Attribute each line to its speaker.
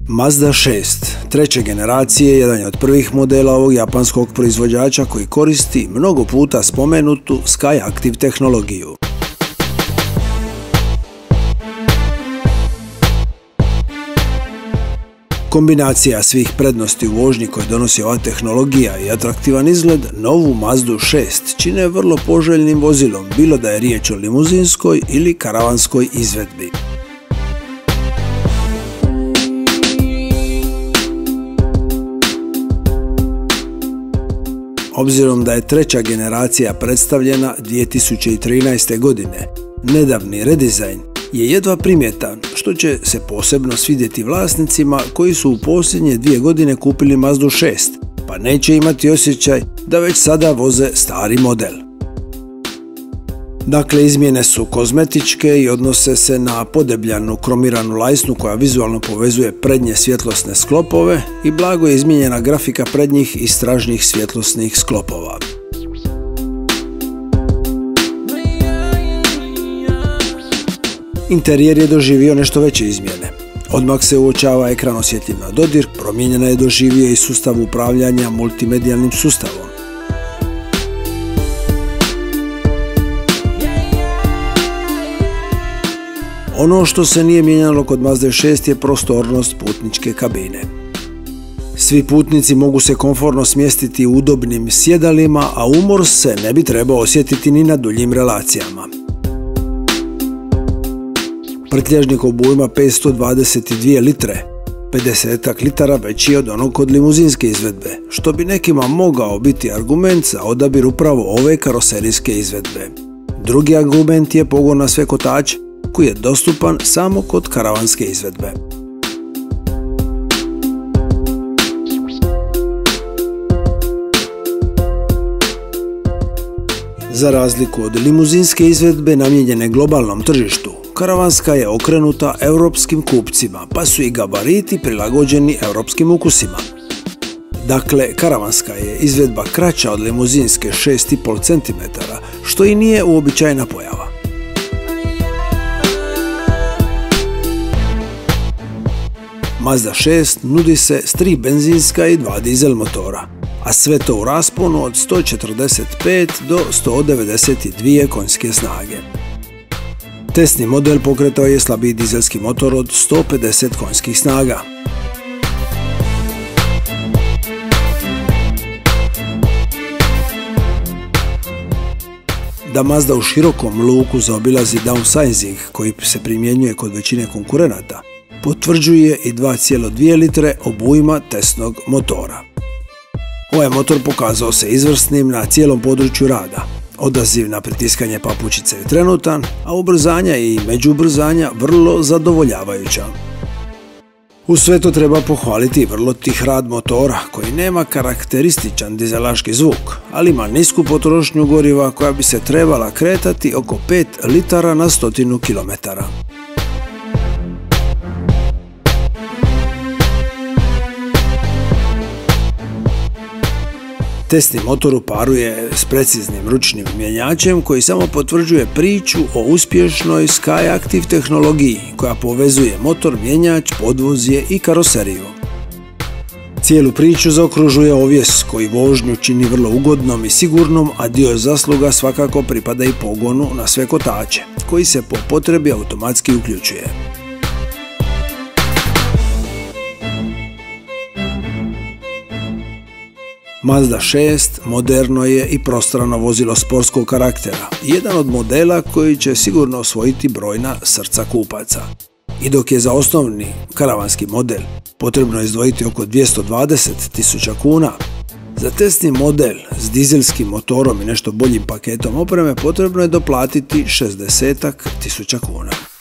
Speaker 1: Mazda 6 treće generacije jedan je od prvih modela ovog japanskog proizvođača koji koristi mnogo puta spomenutu Skyactiv tehnologiju. Kombinacija svih prednosti u vožnji koje donosi ova tehnologija i atraktivan izgled novu Mazdu 6 čine vrlo poželjnim vozilom, bilo da je riječ o limuzinskoj ili karavanskoj izvedbi. Obzirom da je treća generacija predstavljena 2013. godine, nedavni redizajn je jedva primjetan, što će se posebno svidjeti vlasnicima koji su u posljednje 2 godine kupili Mazdu 6, pa neće imati osjećaj da već sada voze stari model. Dakle, izmjene su kozmetičke i odnose se na podebljanu kromiranu lajsnu koja vizualno povezuje prednje svjetlosne sklopove i blago je izmijenjena grafika prednjih i stražnjih svjetlosnih sklopova. Interijer je doživio nešto veće izmjene. Odmah se uočava ekran osjetljiv na dodir, promijenjena je doživio i sustav upravljanja multimedijalnim sustavom. Ono što se nije mijenjalo kod Mazde 6 je prostornost putničke kabine. Svi putnici mogu se komforno smjestiti u udobnim sjedalima, a umor se ne bi trebao osjetiti ni na duljim relacijama. Prtljažnik obujma 522 litre, 50 litara veći od onog kod limuzinske izvedbe, što bi nekima mogao biti argument za odabir upravo ove karoserijske izvedbe. Drugi argument je pogon na sve kotače, koji je dostupan samo kod karavanske izvedbe. Za razliku od limuzinske izvedbe namijenjene globalnom tržištu, karavanska je okrenuta europskim kupcima, pa su i gabariti prilagođeni europskim ukusima. Dakle, karavanska je izvedba kraća od limuzinske 6,5 cm, što i nije uobičajena pojava. Mazda 6 nudi se s 3 benzinska i 2 dizel motora, a sve to u rasponu od 145 do 192 konjske snage. Testni model pokretao je slabiji dizelski motor od 150 konjskih snaga. Da Mazda u širokom luku zaobilazi downsizing koji se primjenjuje kod većine konkurenata, potvrđuje i 2,2 litre obujma testnog motora. Ovaj motor pokazao se izvrsnim na cijelom području rada. Odaziv na pritiskanje papučice je trenutan, a ubrzanja i međubrzanja vrlo zadovoljavajuća. Uz sve to treba pohvaliti vrlo tih rad motora koji nema karakterističan dizelaški zvuk, ali ima nisku potrošnju goriva koja bi se trebala kretati oko 5 litara na 100 km. Testni motor uparuje s preciznim ručnim mjenjačem koji samo potvrđuje priču o uspješnoj Skyactiv tehnologiji koja povezuje motor, mjenjač, podvozje i karoseriju. Cijelu priču zaokružuje ovjes koji vožnju čini vrlo ugodnom i sigurnom, a dio zasluga svakako pripada i pogonu na sve kotače, koji se po potrebi automatski uključuje. Mazda 6 moderno je i prostrano vozilo sportskog karaktera, jedan od modela koji će sigurno osvojiti brojna srca kupaca. I dok je za osnovni karavanski model potrebno izdvojiti oko 220.000 kuna, za testni model s dizelskim motorom i nešto boljim paketom opreme potrebno je doplatiti 60.000 kuna.